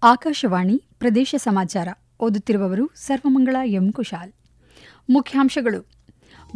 ಆಕಾಶವಾಣಿ ಪ್ರದೇಶ ಸಮಾಚಾರ ಓದುತ್ತಿರುವವರು ಸರ್ವಮಂಗಳ ಎಂ ಕುಶಾಲ್. ಮುಖ್ಯಾಂಶಗಳು: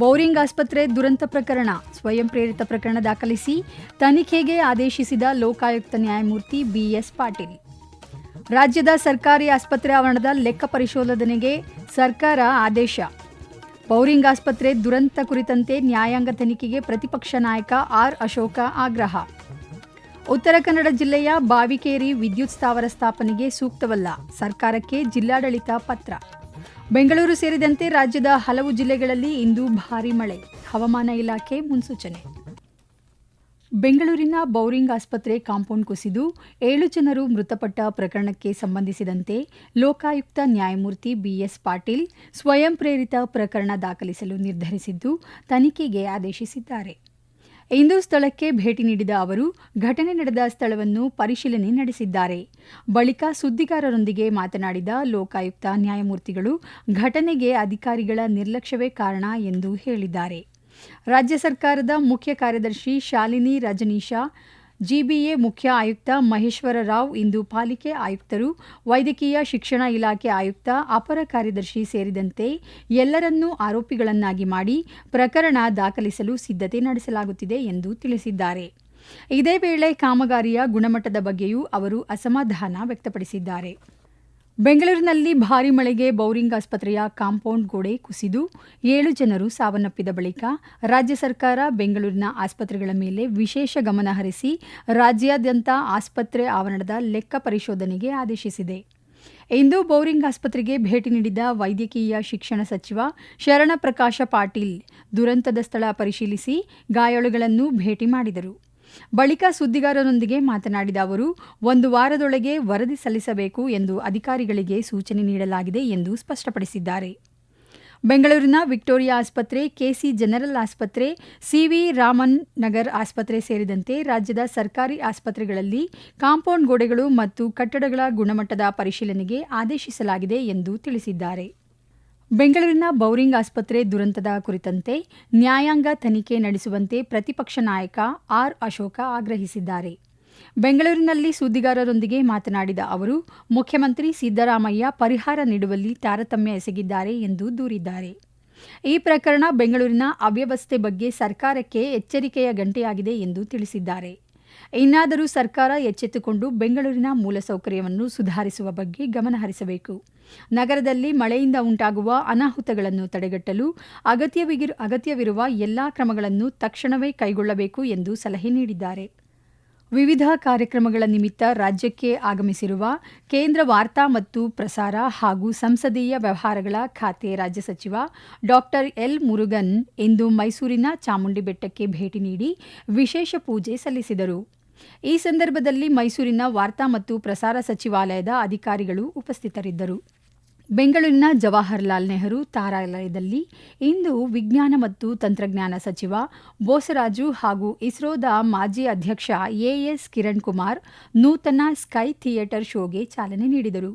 ಬೌರಿಂಗ್ ಆಸ್ಪತ್ರೆ ದುರಂತ ಪ್ರಕರಣ, ಸ್ವಯಂ ಪ್ರೇರಿತ ಪ್ರಕರಣ ದಾಖಲಿಸಿ ತನಿಖೆಗೆ ಆದೇಶಿಸಿದ ಲೋಕಾಯುಕ್ತ ನ್ಯಾಯಮೂರ್ತಿ ಬಿಎಸ್ ಪಾಟೀಲ್. ರಾಜ್ಯದ ಸರ್ಕಾರಿ ಆಸ್ಪತ್ರೆ ಆವರಣದ ಲೆಕ್ಕ ಪರಿಶೋಧನೆಗೆ ಸರ್ಕಾರ ಆದೇಶ. ಬೌರಿಂಗ್ ಆಸ್ಪತ್ರೆ ದುರಂತ ಕುರಿತಂತೆ ನ್ಯಾಯಾಂಗ ತನಿಖೆಗೆ ಪ್ರತಿಪಕ್ಷ ನಾಯಕ ಆರ್ ಅಶೋಕ ಆಗ್ರಹ. ಉತ್ತರ ಕನ್ನಡ ಜಿಲ್ಲೆಯ ಬಾವಿಕೇರಿ ವಿದ್ಯುತ್ ಸ್ಥಾವರ ಸ್ಥಾಪನೆಗೆ ಸೂಕ್ತವಲ್ಲ, ಸರ್ಕಾರಕ್ಕೆ ಜಿಲ್ಲಾಡಳಿತ ಪತ್ರ. ಬೆಂಗಳೂರು ಸೇರಿದಂತೆ ರಾಜ್ಯದ ಹಲವು ಜಿಲ್ಲೆಗಳಲ್ಲಿ ಇಂದು ಭಾರೀ ಮಳೆ, ಹವಾಮಾನ ಇಲಾಖೆ ಮುನ್ಸೂಚನೆ. ಬೆಂಗಳೂರಿನ ಬೌರಿಂಗ್ ಆಸ್ಪತ್ರೆ ಕಾಂಪೌಂಡ್ ಕುಸಿದು 7 ಜನರು ಮೃತಪಟ್ಟ ಪ್ರಕರಣಕ್ಕೆ ಸಂಬಂಧಿಸಿದಂತೆ ಲೋಕಾಯುಕ್ತ ನ್ಯಾಯಮೂರ್ತಿ ಬಿಎಸ್ ಪಾಟೀಲ್ ಸ್ವಯಂ ಪ್ರೇರಿತ ಪ್ರಕರಣ ದಾಖಲಿಸಲು ನಿರ್ಧರಿಸಿದ್ದು, ತನಿಖೆಗೆ ಆದೇಶಿಸಿದ್ದಾರೆ. ಇಂದು ಸ್ಥಳಕ್ಕೆ ಭೇಟಿ ನೀಡಿದ ಅವರು ಘಟನೆ ನಡೆದ ಸ್ಥಳವನ್ನು ಪರಿಶೀಲನೆ ನಡೆಸಿದ್ದಾರೆ. ಬಳಿಕ ಸುದ್ದಿಗಾರರೊಂದಿಗೆ ಮಾತನಾಡಿದ ಲೋಕಾಯುಕ್ತ ನ್ಯಾಯಮೂರ್ತಿಗಳು, ಘಟನೆಗೆ ಅಧಿಕಾರಿಗಳ ನಿರ್ಲಕ್ಷ್ಯವೇ ಕಾರಣ ಎಂದು ಹೇಳಿದ್ದಾರೆ. ರಾಜ್ಯ ಸರ್ಕಾರದ ಮುಖ್ಯ ಕಾರ್ಯದರ್ಶಿ ಶಾಲಿನಿ ರಜನೀಶಾ, ಜಿಬಿಎ ಮುಖ್ಯ ಆಯುಕ್ತ ಮಹೇಶ್ವರ ರಾವ್ ಇಂದು ಪಾಲಿಕೆ ಆಯುಕ್ತರು, ವೈದ್ಯಕೀಯ ಶಿಕ್ಷಣ ಇಲಾಖೆ ಆಯುಕ್ತ, ಅಪರ ಕಾರ್ಯದರ್ಶಿ ಸೇರಿದಂತೆ ಎಲ್ಲರನ್ನೂ ಆರೋಪಿಗಳನ್ನಾಗಿ ಮಾಡಿ ಪ್ರಕರಣ ದಾಖಲಿಸಲು ಸಿದ್ಧತೆ ನಡೆಸಲಾಗುತ್ತಿದೆ ಎಂದು ತಿಳಿಸಿದ್ದಾರೆ. ಇದೇ ವೇಳೆ ಕಾಮಗಾರಿಯ ಗುಣಮಟ್ಟದ ಬಗ್ಗೆಯೂ ಅವರು ಅಸಮಾಧಾನ ವ್ಯಕ್ತಪಡಿಸಿದ್ದಾರೆ. ಬೆಂಗಳೂರಿನಲ್ಲಿ ಭಾರೀ ಮಳೆಗೆ ಬೌರಿಂಗ್ ಆಸ್ಪತ್ರೆಯ ಕಾಂಪೌಂಡ್ ಗೋಡೆ ಕುಸಿದು 7 ಜನರು ಸಾವನ್ನಪ್ಪಿದ ಬಳಿಕ ರಾಜ್ಯ ಸರ್ಕಾರ ಬೆಂಗಳೂರಿನ ಆಸ್ಪತ್ರೆಗಳ ಮೇಲೆ ವಿಶೇಷ ಗಮನ ಹರಿಸಿ ರಾಜ್ಯಾದ್ಯಂತ ಆಸ್ಪತ್ರೆ ಆವರಣದ ಲೆಕ್ಕ ಪರಿಶೋಧನೆಗೆ ಆದೇಶಿಸಿದೆ. ಇಂದು ಬೌರಿಂಗ್ ಆಸ್ಪತ್ರೆಗೆ ಭೇಟಿ ನೀಡಿದ ವೈದ್ಯಕೀಯ ಶಿಕ್ಷಣ ಸಚಿವ ಶರಣಪ್ರಕಾಶ ಪಾಟೀಲ್ ದುರಂತದ ಸ್ಥಳ ಪರಿಶೀಲಿಸಿ ಗಾಯಾಳುಗಳನ್ನು ಭೇಟಿ ಮಾಡಿದರು. ಬಳಿಕ ಸುದ್ದಿಗಾರರೊಂದಿಗೆ ಮಾತನಾಡಿದ ಅವರು, 1 ವಾರದೊಳಗೆ ವರದಿ ಸಲ್ಲಿಸಬೇಕು ಎಂದು ಅಧಿಕಾರಿಗಳಿಗೆ ಸೂಚನೆ ನೀಡಲಾಗಿದೆ ಎಂದು ಸ್ಪಷ್ಟಪಡಿಸಿದ್ದಾರೆ. ಬೆಂಗಳೂರಿನ ವಿಕ್ಟೋರಿಯಾ ಆಸ್ಪತ್ರೆ, ಕೆಸಿ ಜನರಲ್ ಆಸ್ಪತ್ರೆ, ಸಿವಿ ರಾಮನ್ ನಗರ್ ಆಸ್ಪತ್ರೆ ಸೇರಿದಂತೆ ರಾಜ್ಯದ ಸರ್ಕಾರಿ ಆಸ್ಪತ್ರೆಗಳಲ್ಲಿ ಕಾಂಪೌಂಡ್ ಗೋಡೆಗಳು ಮತ್ತು ಕಟ್ಟಡಗಳ ಗುಣಮಟ್ಟದ ಪರಿಶೀಲನೆಗೆ ಆದೇಶಿಸಲಾಗಿದೆ ಎಂದು ತಿಳಿಸಿದ್ದಾರೆ. ಬೆಂಗಳೂರಿನ ಬೌರಿಂಗ್ ಆಸ್ಪತ್ರೆ ದುರಂತದ ಕುರಿತಂತೆ ನ್ಯಾಯಾಂಗ ತನಿಖೆ ನಡೆಸುವಂತೆ ಪ್ರತಿಪಕ್ಷ ನಾಯಕ ಆರ್ ಅಶೋಕ ಆಗ್ರಹಿಸಿದ್ದಾರೆ. ಬೆಂಗಳೂರಿನಲ್ಲಿ ಸುದ್ದಿಗಾರರೊಂದಿಗೆ ಮಾತನಾಡಿದ ಅವರು, ಮುಖ್ಯಮಂತ್ರಿ ಸಿದ್ದರಾಮಯ್ಯ ಪರಿಹಾರ ನೀಡುವಲ್ಲಿ ತಾರತಮ್ಯ ಎಸಗಿದ್ದಾರೆ ಎಂದು ದೂರಿದ್ದಾರೆ. ಈ ಪ್ರಕರಣ ಬೆಂಗಳೂರಿನ ಅವ್ಯವಸ್ಥೆ ಬಗ್ಗೆ ಸರ್ಕಾರಕ್ಕೆ ಎಚ್ಚರಿಕೆಯ ಗಂಟೆಯಾಗಿದೆ ಎಂದು ತಿಳಿಸಿದ್ದಾರೆ. ಇನ್ನಾದರೂ ಸರ್ಕಾರ ಎಚ್ಚೆತ್ತುಕೊಂಡು ಬೆಂಗಳೂರಿನ ಮೂಲಸೌಕರ್ಯವನ್ನು ಸುಧಾರಿಸುವ ಬಗ್ಗೆ ಗಮನ ಹರಿಸಬೇಕು. ನಗರದಲ್ಲಿ ಮಳೆಯಿಂದ ಉಂಟಾಗುವ ಅನಾಹುತಗಳನ್ನು ತಡೆಗಟ್ಟಲು ಅಗತ್ಯವಿರುವ ಎಲ್ಲಾ ಕ್ರಮಗಳನ್ನು ತಕ್ಷಣವೇ ಕೈಗೊಳ್ಳಬೇಕು ಎಂದು ಸಲಹೆ ನೀಡಿದ್ದಾರೆ. ವಿವಿಧ ಕಾರ್ಯಕ್ರಮಗಳ ನಿಮಿತ್ತ ರಾಜ್ಯಕ್ಕೆ ಆಗಮಿಸಿರುವ ಕೇಂದ್ರ ವಾರ್ತಾ ಮತ್ತು ಪ್ರಸಾರ ಹಾಗೂ ಸಂಸದೀಯ ವ್ಯವಹಾರಗಳ ಖಾತೆ ರಾಜ್ಯ ಸಚಿವ ಡಾ ಎಲ್ ಮುರುಗನ್ ಇಂದು ಮೈಸೂರಿನ ಚಾಮುಂಡಿ ಬೆಟ್ಟಕ್ಕೆ ಭೇಟಿ ನೀಡಿ ವಿಶೇಷ ಪೂಜೆ ಸಲ್ಲಿಸಿದರು. ಈ ಸಂದರ್ಭದಲ್ಲಿ ಮೈಸೂರಿನ ವಾರ್ತಾ ಮತ್ತು ಪ್ರಸಾರ ಸಚಿವಾಲಯದ ಅಧಿಕಾರಿಗಳು ಉಪಸ್ಥಿತರಿದ್ದರು. ಬೆಂಗಳೂರಿನ ಜವಾಹರಲಾಲ್ ನೆಹರು ತಾರಾಲಯದಲ್ಲಿ ಇಂದು ವಿಜ್ಞಾನ ಮತ್ತು ತಂತ್ರಜ್ಞಾನ ಸಚಿವ ಬೋಸರಾಜು ಹಾಗೂ ಇಸ್ರೋದ ಮಾಜಿ ಅಧ್ಯಕ್ಷ ಎಎಸ್ ಕಿರಣ್ ಕುಮಾರ್ ನೂತನ ಸ್ಕೈ ಥಿಯೇಟರ್ ಶೋಗೆ ಚಾಲನೆ ನೀಡಿದರು.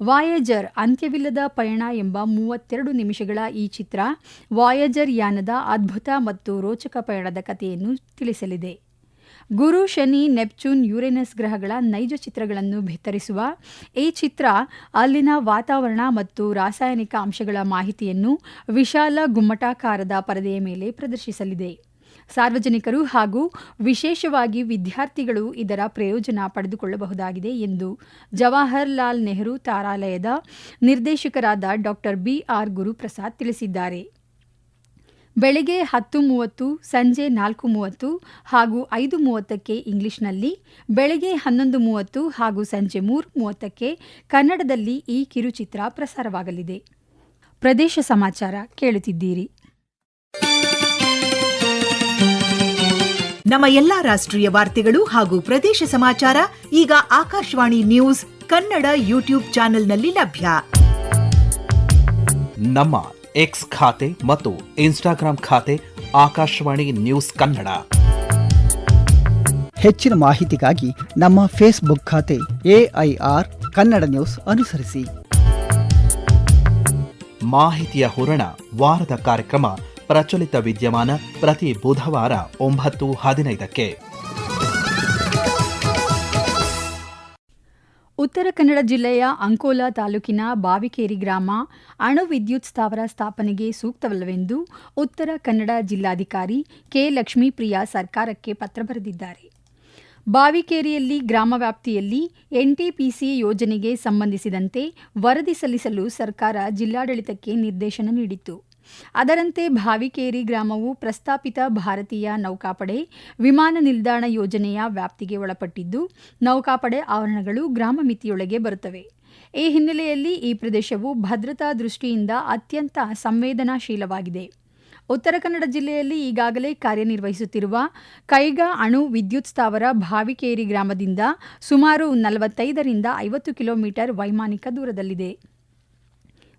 ವಾಯೇಜರ್ ಅಂತ್ಯವಿಲ್ಲದ ಪಯಣ ಎಂಬ 32 ನಿಮಿಷಗಳ ಈ ಚಿತ್ರ ವಾಯೇಜರ್ ಯಾನದ ಅದ್ಭುತ ಮತ್ತು ರೋಚಕ ಪಯಣದ ಕಥೆಯನ್ನು ತಿಳಿಸಲಿದೆ. ಗುರು, ಶನಿ, ನೆಪ್ಚೂನ್, ಯುರೇನಸ್ ಗ್ರಹಗಳ ನೈಜ ಚಿತ್ರಗಳನ್ನು ಬಿತ್ತರಿಸುವ ಈ ಚಿತ್ರ ಅಲ್ಲಿನ ವಾತಾವರಣ ಮತ್ತು ರಾಸಾಯನಿಕ ಅಂಶಗಳ ಮಾಹಿತಿಯನ್ನು ವಿಶಾಲ ಗುಮ್ಮಟಾಕಾರದ ಪರದೆಯ ಮೇಲೆ ಪ್ರದರ್ಶಿಸಲಿದೆ. ಸಾರ್ವಜನಿಕರು ಹಾಗೂ ವಿಶೇಷವಾಗಿ ವಿದ್ಯಾರ್ಥಿಗಳು ಇದರ ಪ್ರಯೋಜನ ಪಡೆದುಕೊಳ್ಳಬಹುದಾಗಿದೆ ಎಂದು ಜವಾಹರಲಾಲ್ ನೆಹರು ತಾರಾಲಯದ ನಿರ್ದೇಶಕರಾದ ಡಾ ಬಿಆರ್ ಗುರುಪ್ರಸಾದ್ ತಿಳಿಸಿದ್ದಾರೆ. ಬೆಳಗ್ಗೆ 10:30, ಸಂಜೆ 4:30 ಹಾಗೂ 5:30ಕ್ಕೆ ಇಂಗ್ಲಿಷ್ನಲ್ಲಿ, ಬೆಳಗ್ಗೆ 11:30 ಹಾಗೂ ಸಂಜೆ 3:30ಕ್ಕೆ ಕನ್ನಡದಲ್ಲಿ ಈ ಕಿರುಚಿತ್ರ ಪ್ರಸಾರವಾಗಲಿದೆ. ಪ್ರದೇಶ ಸಮಾಚಾರ ಕೇಳುತ್ತಿದ್ದೀರಿ. ನಮ್ಮ ಎಲ್ಲಾ ರಾಷ್ಟ್ರೀಯ ವಾರ್ತೆಗಳು ಹಾಗೂ ಪ್ರದೇಶ ಸಮಾಚಾರ ಈಗ ಆಕಾಶವಾಣಿ ನ್ಯೂಸ್ ಕನ್ನಡ ಯೂಟ್ಯೂಬ್ ಚಾನೆಲ್ನಲ್ಲಿ ಲಭ್ಯ. ನಮ್ಮ ಎಕ್ಸ್ ಖಾತೆ ಮತ್ತು ಇನ್ಸ್ಟಾಗ್ರಾಂ ಖಾತೆ ಆಕಾಶವಾಣಿ ನ್ಯೂಸ್ ಕನ್ನಡ. ಹೆಚ್ಚಿನ ಮಾಹಿತಿಗಾಗಿ ನಮ್ಮ ಫೇಸ್ಬುಕ್ ಖಾತೆ ಎಐಆರ್ ಕನ್ನಡ ನ್ಯೂಸ್ ಅನುಸರಿಸಿ. ಮಾಹಿತಿಯ ಹೂರಣ ವಾರದ ಕಾರ್ಯಕ್ರಮ ಪ್ರಚಲಿತ ವಿದ್ಯಮಾನ ಪ್ರತಿ ಬುಧವಾರ 9:15ಕ್ಕೆ. ಉತ್ತರ ಕನ್ನಡ ಜಿಲ್ಲೆಯ ಅಂಕೋಲಾ ತಾಲೂಕಿನ ಬಾವಿಕೇರಿ ಗ್ರಾಮ ಅಣು ವಿದ್ಯುತ್ ಸ್ಥಾವರ ಸ್ಥಾಪನೆಗೆ ಸೂಕ್ತವಲ್ಲವೆಂದು ಉತ್ತರ ಕನ್ನಡ ಜಿಲ್ಲಾಧಿಕಾರಿ ಕೆ ಲಕ್ಷ್ಮೀಪ್ರಿಯಾ ಸರ್ಕಾರಕ್ಕೆ ಪತ್ರ ಬರೆದಿದ್ದಾರೆ. ಬಾವಿಕೇರಿಯಲ್ಲಿ ಗ್ರಾಮ ವ್ಯಾಪ್ತಿಯಲ್ಲಿ ಎನ್ಟಿಪಿಸಿ ಯೋಜನೆಗೆ ಸಂಬಂಧಿಸಿದಂತೆ ವರದಿ ಸಲ್ಲಿಸಲು ಸರ್ಕಾರ ಜಿಲ್ಲಾಡಳಿತಕ್ಕೆ ನಿರ್ದೇಶನ ನೀಡಿತ್ತು. ಅದರಂತೆ ಬಾವಿಕೇರಿ ಗ್ರಾಮವು ಪ್ರಸ್ತಾಪಿತ ಭಾರತೀಯ ನೌಕಾಪಡೆ ವಿಮಾನ ನಿಲ್ದಾಣ ಯೋಜನೆಯ ವ್ಯಾಪ್ತಿಗೆ ಒಳಪಟ್ಟಿದ್ದು, ನೌಕಾಪಡೆ ಆವರಣಗಳು ಗ್ರಾಮ ಮಿತಿಯೊಳಗೆ ಬರುತ್ತವೆ. ಈ ಹಿನ್ನೆಲೆಯಲ್ಲಿ ಈ ಪ್ರದೇಶವು ಭದ್ರತಾ ದೃಷ್ಟಿಯಿಂದ ಅತ್ಯಂತ ಸಂವೇದನಾಶೀಲವಾಗಿದೆ. ಉತ್ತರ ಕನ್ನಡ ಜಿಲ್ಲೆಯಲ್ಲಿ ಈಗಾಗಲೇ ಕಾರ್ಯನಿರ್ವಹಿಸುತ್ತಿರುವ ಕೈಗಾ ಅಣು ವಿದ್ಯುತ್ ಸ್ಥಾವರ ಬಾವಿಕೇರಿ ಗ್ರಾಮದಿಂದ ಸುಮಾರು 45ರಿಂದ 50 ಕಿಲೋಮೀಟರ್ ವೈಮಾನಿಕ ದೂರದಲ್ಲಿದೆ.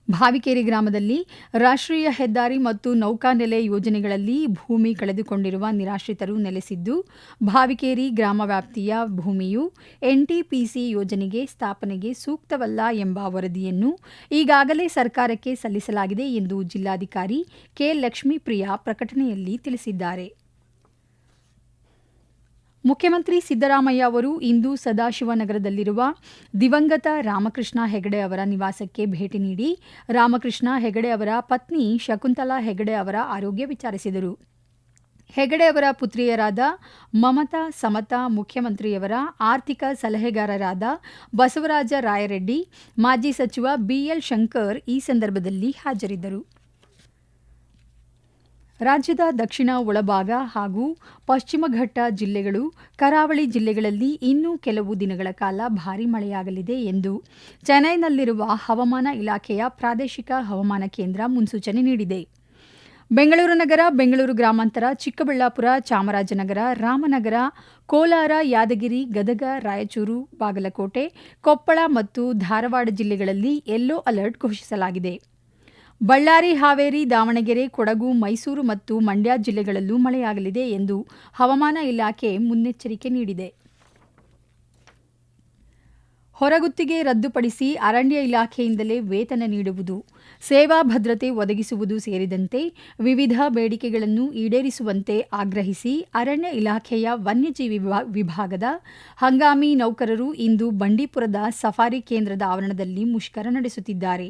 ಬಾವಿಕೇರಿ ಗ್ರಾಮದಲ್ಲಿ ರಾಷ್ಟ್ರೀಯ ಹೆದ್ದಾರಿ ಮತ್ತು ನೌಕಾನೆಲೆ ಯೋಜನೆಗಳಲ್ಲಿ ಭೂಮಿ ಕಳೆದುಕೊಂಡಿರುವ ನಿರಾಶ್ರಿತರು ನೆಲೆಸಿದ್ದು, ಬಾವಿಕೇರಿ ಗ್ರಾಮ ವ್ಯಾಪ್ತಿಯ ಭೂಮಿಯು ಎನ್ಟಿಪಿಸಿ ಯೋಜನೆಗೆ ಸ್ಥಾಪನೆಗೆ ಸೂಕ್ತವಲ್ಲ ಎಂಬ ವರದಿಯನ್ನು ಈಗಾಗಲೇ ಸರ್ಕಾರಕ್ಕೆ ಸಲ್ಲಿಸಲಾಗಿದೆ ಎಂದು ಜಿಲ್ಲಾಧಿಕಾರಿ ಕೆ ಲಕ್ಷ್ಮೀಪ್ರಿಯಾ ಪ್ರಕಟಣೆಯಲ್ಲಿ ತಿಳಿಸಿದ್ದಾರೆ. ಮುಖ್ಯಮಂತ್ರಿ ಸಿದ್ದರಾಮಯ್ಯ ಅವರು ಇಂದು ಸದಾಶಿವನಗರದಲ್ಲಿರುವ ದಿವಂಗತ ರಾಮಕೃಷ್ಣ ಹೆಗಡೆ ಅವರ ನಿವಾಸಕ್ಕೆ ಭೇಟಿ ನೀಡಿ ರಾಮಕೃಷ್ಣ ಹೆಗಡೆ ಅವರ ಪತ್ನಿ ಶಕುಂತಲಾ ಹೆಗಡೆ ಅವರ ಆರೋಗ್ಯ ವಿಚಾರಿಸಿದರು. ಹೆಗಡೆ ಅವರ ಪುತ್ರಿಯರಾದ ಮಮತಾ ಸಮತಾ, ಮುಖ್ಯಮಂತ್ರಿಯವರ ಆರ್ಥಿಕ ಸಲಹೆಗಾರರಾದ ಬಸವರಾಜ ರಾಯರೆಡ್ಡಿ, ಮಾಜಿ ಸಚಿವ ಬಿಎಲ್ ಶಂಕರ್ ಈ ಸಂದರ್ಭದಲ್ಲಿ ಹಾಜರಿದ್ದರು. ರಾಜ್ಯದ ದಕ್ಷಿಣ ಒಳಭಾಗ ಹಾಗೂ ಪಶ್ಚಿಮ ಘಟ್ಟ ಜಿಲ್ಲೆಗಳು, ಕರಾವಳಿ ಜಿಲ್ಲೆಗಳಲ್ಲಿ ಇನ್ನೂ ಕೆಲವು ದಿನಗಳ ಕಾಲ ಭಾರೀ ಮಳೆಯಾಗಲಿದೆ ಎಂದು ಚೆನ್ನೈನಲ್ಲಿರುವ ಹವಾಮಾನ ಇಲಾಖೆಯ ಪ್ರಾದೇಶಿಕ ಹವಾಮಾನ ಕೇಂದ್ರ ಮುನ್ಸೂಚನೆ ನೀಡಿದೆ. ಬೆಂಗಳೂರು ನಗರ, ಬೆಂಗಳೂರು ಗ್ರಾಮಾಂತರ, ಚಿಕ್ಕಬಳ್ಳಾಪುರ, ಚಾಮರಾಜನಗರ, ರಾಮನಗರ, ಕೋಲಾರ, ಯಾದಗಿರಿ, ಗದಗ, ರಾಯಚೂರು, ಬಾಗಲಕೋಟೆ, ಕೊಪ್ಪಳ ಮತ್ತು ಧಾರವಾಡ ಜಿಲ್ಲೆಗಳಲ್ಲಿ ಯೆಲ್ಲೋ ಅಲರ್ಟ್ ಘೋಷಿಸಲಾಗಿದೆ. ಬಳ್ಳಾರಿ, ಹಾವೇರಿ, ದಾವಣಗೆರೆ, ಕೊಡಗು, ಮೈಸೂರು ಮತ್ತು ಮಂಡ್ಯ ಜಿಲ್ಲೆಗಳಲ್ಲೂ ಮಳೆಯಾಗಲಿದೆ ಎಂದು ಹವಾಮಾನ ಇಲಾಖೆ ಮುನ್ನೆಚ್ಚರಿಕೆ ನೀಡಿದೆ. ಹೊರಗುತ್ತಿಗೆ ರದ್ದುಪಡಿಸಿ ಅರಣ್ಯ ಇಲಾಖೆಯಿಂದಲೇ ವೇತನ ನೀಡುವುದು, ಸೇವಾ ಭದ್ರತೆ ಒದಗಿಸುವುದು ಸೇರಿದಂತೆ ವಿವಿಧ ಬೇಡಿಕೆಗಳನ್ನು ಈಡೇರಿಸುವಂತೆ ಆಗ್ರಹಿಸಿ ಅರಣ್ಯ ಇಲಾಖೆಯ ವನ್ಯಜೀವಿ ವಿಭಾಗದ ಹಂಗಾಮಿ ನೌಕರರು ಇಂದು ಬಂಡೀಪುರದ ಸಫಾರಿ ಕೇಂದ್ರದ ಆವರಣದಲ್ಲಿ ಮುಷ್ಕರ ನಡೆಸುತ್ತಿದ್ದಾರೆ.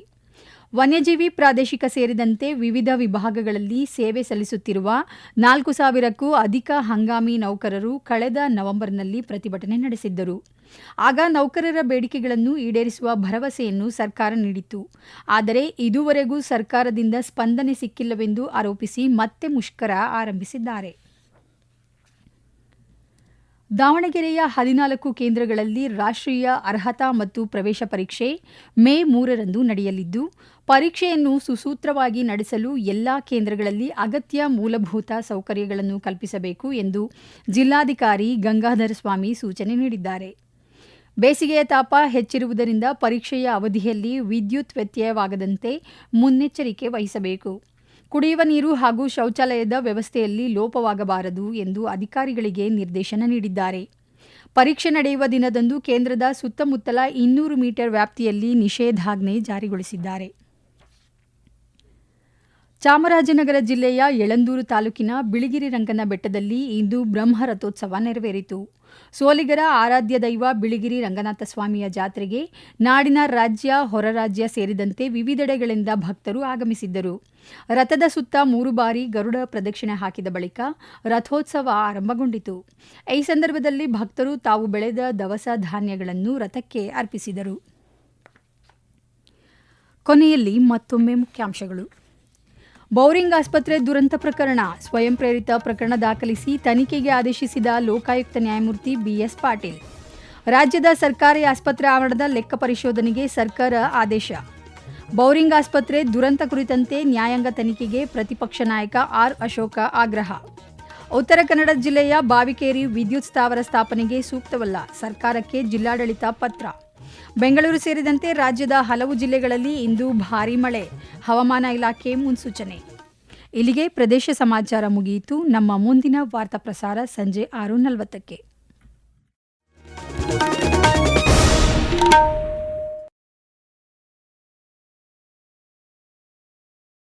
ವನ್ಯಜೀವಿ ಪ್ರಾದೇಶಿಕ ಸೇರಿದಂತೆ ವಿವಿಧ ವಿಭಾಗಗಳಲ್ಲಿ ಸೇವೆ ಸಲ್ಲಿಸುತ್ತಿರುವ 4,000ಕ್ಕೂ ಅಧಿಕ ಹಂಗಾಮಿ ನೌಕರರು ಕಳೆದ ನವೆಂಬರ್ನಲ್ಲಿ ಪ್ರತಿಭಟನೆ ನಡೆಸಿದ್ದರು. ಆಗ ನೌಕರರ ಬೇಡಿಕೆಗಳನ್ನು ಈಡೇರಿಸುವ ಭರವಸೆಯನ್ನು ಸರ್ಕಾರ ನೀಡಿತ್ತು. ಆದರೆ ಇದುವರೆಗೂ ಸರ್ಕಾರದಿಂದ ಸ್ಪಂದನೆ ಸಿಕ್ಕಿಲ್ಲವೆಂದು ಆರೋಪಿಸಿ ಮತ್ತೆ ಮುಷ್ಕರ ಆರಂಭಿಸಿದ್ದಾರೆ. ದಾವಣಗೆರೆಯ 14 ಕೇಂದ್ರಗಳಲ್ಲಿ ರಾಷ್ಟ್ರೀಯ ಅರ್ಹತಾ ಮತ್ತು ಪ್ರವೇಶ ಪರೀಕ್ಷೆ ಮೇ 3ರಂದು ನಡೆಯಲಿದ್ದು, ಪರೀಕ್ಷೆಯನ್ನು ಸುಸೂತ್ರವಾಗಿ ನಡೆಸಲು ಎಲ್ಲಾ ಕೇಂದ್ರಗಳಲ್ಲಿ ಅಗತ್ಯ ಮೂಲಭೂತ ಸೌಕರ್ಯಗಳನ್ನು ಕಲ್ಪಿಸಬೇಕು ಎಂದು ಜಿಲ್ಲಾಧಿಕಾರಿ ಗಂಗಾಧರ ಸ್ವಾಮಿ ಸೂಚನೆ ನೀಡಿದ್ದಾರೆ. ಬೇಸಿಗೆಯ ತಾಪ ಹೆಚ್ಚಿರುವುದರಿಂದ ಪರೀಕ್ಷೆಯ ಅವಧಿಯಲ್ಲಿ ವಿದ್ಯುತ್ ವ್ಯತ್ಯಯವಾಗದಂತೆ ಮುನ್ನೆಚ್ಚರಿಕೆ ವಹಿಸಬೇಕು. ಕುಡಿಯುವ ನೀರು ಹಾಗೂ ಶೌಚಾಲಯದ ವ್ಯವಸ್ಥೆಯಲ್ಲಿ ಲೋಪವಾಗಬಾರದು ಎಂದು ಅಧಿಕಾರಿಗಳಿಗೆ ನಿರ್ದೇಶನ ನೀಡಿದ್ದಾರೆ. ಪರೀಕ್ಷೆ ನಡೆಯುವ ದಿನದಂದು ಕೇಂದ್ರದ ಸುತ್ತಮುತ್ತಲ 200 ಮೀಟರ್ ವ್ಯಾಪ್ತಿಯಲ್ಲಿ ನಿಷೇಧಾಜ್ಞೆ ಜಾರಿಗೊಳಿಸಿದ್ದಾರೆ. ಚಾಮರಾಜನಗರ ಜಿಲ್ಲೆಯ ಯಳಂದೂರು ತಾಲೂಕಿನ ಬಿಳಿಗಿರಿ ರಂಗನ ಬೆಟ್ಟದಲ್ಲಿ ಇಂದು ಬ್ರಹ್ಮ ರಥೋತ್ಸವ ನೆರವೇರಿತು. ಸೋಲಿಗರ ಆರಾಧ್ಯ ದೈವ ಬಿಳಿಗಿರಿ ರಂಗನಾಥ ಸ್ವಾಮಿಯ ಜಾತ್ರೆಗೆ ನಾಡಿನ ರಾಜ್ಯ, ಹೊರ ರಾಜ್ಯ ಸೇರಿದಂತೆ ವಿವಿಧೆಡೆಗಳಿಂದ ಭಕ್ತರು ಆಗಮಿಸಿದ್ದರು. ರಥದ ಸುತ್ತ 3 ಬಾರಿ ಗರುಡ ಪ್ರದಕ್ಷಿಣೆ ಹಾಕಿದ ಬಳಿಕ ರಥೋತ್ಸವ ಆರಂಭಗೊಂಡಿತು. ಈ ಸಂದರ್ಭದಲ್ಲಿ ಭಕ್ತರು ತಾವು ಬೆಳೆದ ದವಸ ಧಾನ್ಯಗಳನ್ನು ರಥಕ್ಕೆ ಅರ್ಪಿಸಿದರು. ಕೊನೆಯಲ್ಲಿ ಮತ್ತೊಮ್ಮೆ ಮುಖ್ಯಾಂಶಗಳು. ಬೌರಿಂಗ್ ಆಸ್ಪತ್ರೆ ದುರಂತ ಪ್ರಕರಣ, ಸ್ವಯಂ ಪ್ರೇರಿತ ಪ್ರಕರಣ ದಾಖಲಿಸಿ ತನಿಖೆಗೆ ಆದೇಶಿಸಿದ ಲೋಕಾಯುಕ್ತ ನ್ಯಾಯಮೂರ್ತಿ ಬಿಎಸ್ ಪಾಟೀಲ್. ರಾಜ್ಯದ ಸರ್ಕಾರಿ ಆಸ್ಪತ್ರೆ ಆವರಣದ ಲೆಕ್ಕ ಪರಿಶೋಧನೆಗೆ ಸರ್ಕಾರ ಆದೇಶ. ಬೌರಿಂಗ್ ಆಸ್ಪತ್ರೆ ದುರಂತ ಕುರಿತಂತೆ ನ್ಯಾಯಾಂಗ ತನಿಖೆಗೆ ಪ್ರತಿಪಕ್ಷ ನಾಯಕ ಆರ್ ಅಶೋಕ ಆಗ್ರಹ. ಉತ್ತರ ಕನ್ನಡ ಜಿಲ್ಲೆಯ ಬಾವಿಕೇರಿ ವಿದ್ಯುತ್ ಸ್ಥಾವರ ಸ್ಥಾಪನೆಗೆ ಸೂಕ್ತವಲ್ಲ, ಸರ್ಕಾರಕ್ಕೆ ಜಿಲ್ಲಾಡಳಿತ ಪತ್ರ. ಬೆಂಗಳೂರು ಸೇರಿದಂತೆ ರಾಜ್ಯದ ಹಲವು ಜಿಲ್ಲೆಗಳಲ್ಲಿ ಇಂದು ಭಾರೀ ಮಳೆ, ಹವಾಮಾನ ಇಲಾಖೆ ಮುನ್ಸೂಚನೆ. ಇಲ್ಲಿಗೆ ಪ್ರದೇಶ ಸಮಾಚಾರ ಮುಗಿಯಿತು. ನಮ್ಮ ಮುಂದಿನ ವಾರ್ತಾ ಪ್ರಸಾರ ಸಂಜೆ 6:40ಕ್ಕೆ.